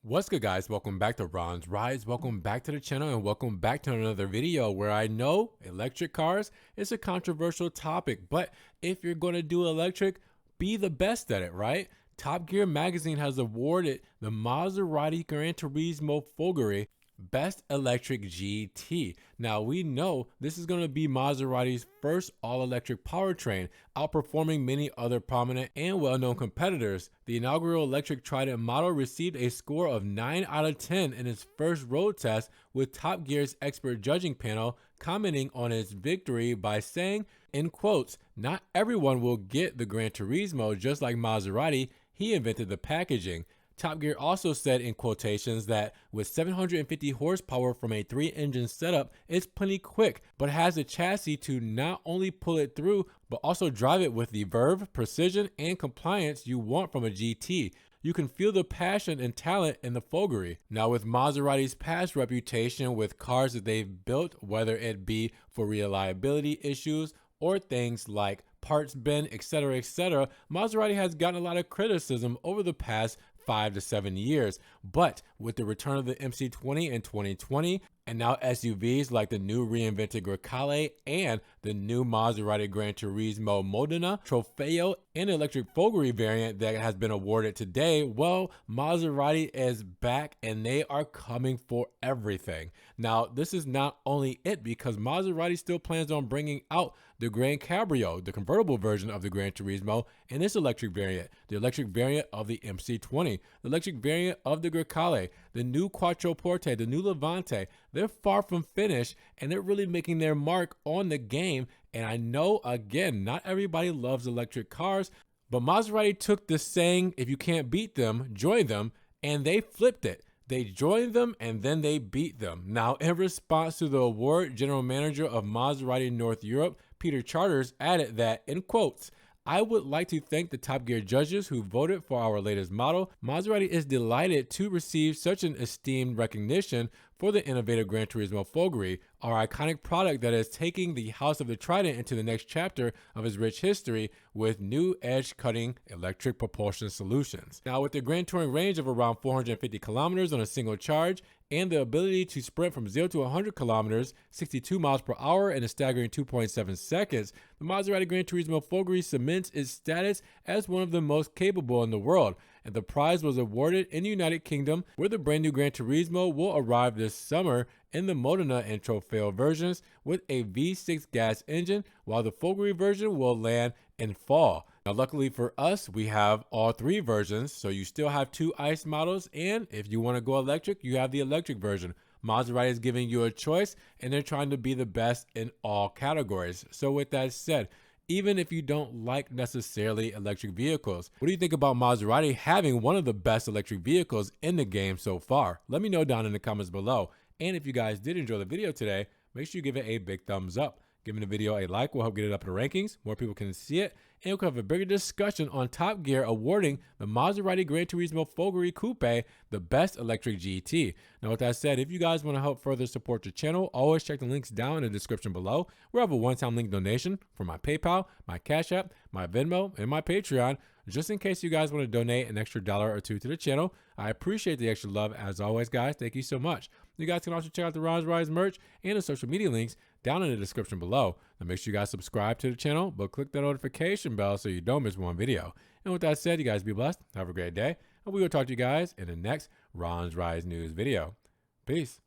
What's good, guys? Welcome back to Ron's Rides. Welcome back to the channel and welcome back to another video where I know electric cars is a controversial topic, but if you're going to do electric, be the best at it, right? Top Gear magazine has awarded the Maserati Granturismo Folgore Best Electric GT. Now we know this is going to be Maserati's first all-electric powertrain, outperforming many other prominent and well-known competitors. The inaugural electric Trident model received a score of 9 out of 10 in its first road test, with Top Gear's expert judging panel commenting on its victory by saying, in quotes, "Not everyone will get the Granturismo just like Maserati. He invented the packaging." Top Gear also said in quotations that with 750 horsepower from a 3-engine setup, it's plenty quick, but has a chassis to not only pull it through, but also drive it with the verve, precision, and compliance you want from a GT. You can feel the passion and talent in the Folgore. Now, with Maserati's past reputation with cars that they've built, whether it be for reliability issues or things like parts bin, etc., Maserati has gotten a lot of criticism over the past 5 to 7 years. But with the return of the MC20 in 2020, and now SUVs like the new reinvented Grecale and the new Maserati Granturismo Modena, Trofeo, and electric Folgore variant that has been awarded today, well, Maserati is back and they are coming for everything. Now, this is not only it, because Maserati still plans on bringing out the Gran Cabrio, the convertible version of the Granturismo, and its electric variant, the electric variant of the MC20, the electric variant of the Grecale, the new Quattroporte, the new Levante. They're far from finished, and they're really making their mark on the game. And I know, again, not everybody loves electric cars, but Maserati took the saying, if you can't beat them, join them, and they flipped it. They joined them and then they beat them. Now, in response to the award, General Manager of Maserati North Europe, Peter Charters, added that, in quotes, "I would like to thank the Top Gear judges who voted for our latest model. Maserati is delighted to receive such an esteemed recognition for the innovative Granturismo Folgore, our iconic product that is taking the House of the Trident into the next chapter of its rich history with new edge-cutting electric propulsion solutions." Now, with the Grand Touring range of around 450 kilometers on a single charge and the ability to sprint from 0 to 100 kilometers, 62 miles per hour in a staggering 2.7 seconds, the Maserati Granturismo Folgore cements its status as one of the most capable in the world. And the prize was awarded in the United Kingdom, where the brand new Granturismo will arrive this summer in the Modena and Trofeo versions with a V6 gas engine, while the Folgore version will land in fall. Now, luckily for us, we have all three versions, so you still have two ICE models, and if you want to go electric, you have the electric version. Maserati is giving you a choice, and they're trying to be the best in all categories. So with that said, even if you don't like necessarily electric vehicles, what do you think about Maserati having one of the best electric vehicles in the game so far? Let me know down in the comments below. And if you guys did enjoy the video today, make sure you give it a big thumbs up. Giving the video a like will help get it up in the rankings. More people can see it. And we can have a bigger discussion on Top Gear awarding the Maserati Granturismo Folgore Coupe the best electric GT. Now, with that said, if you guys want to help further support the channel, always check the links down in the description below. We have a one-time link donation for my PayPal, my Cash App, my Venmo, and my Patreon, just in case you guys want to donate an extra $1 or $2 to the channel. I appreciate the extra love as always, guys. Thank you so much. You guys can also check out the Ron's Rides merch and the social media links down in the description below. Now, make sure you guys subscribe to the channel, but click that notification bell so you don't miss one video. And with that said, you guys be blessed. Have a great day. And we will talk to you guys in the next Ron's Rides news video. Peace.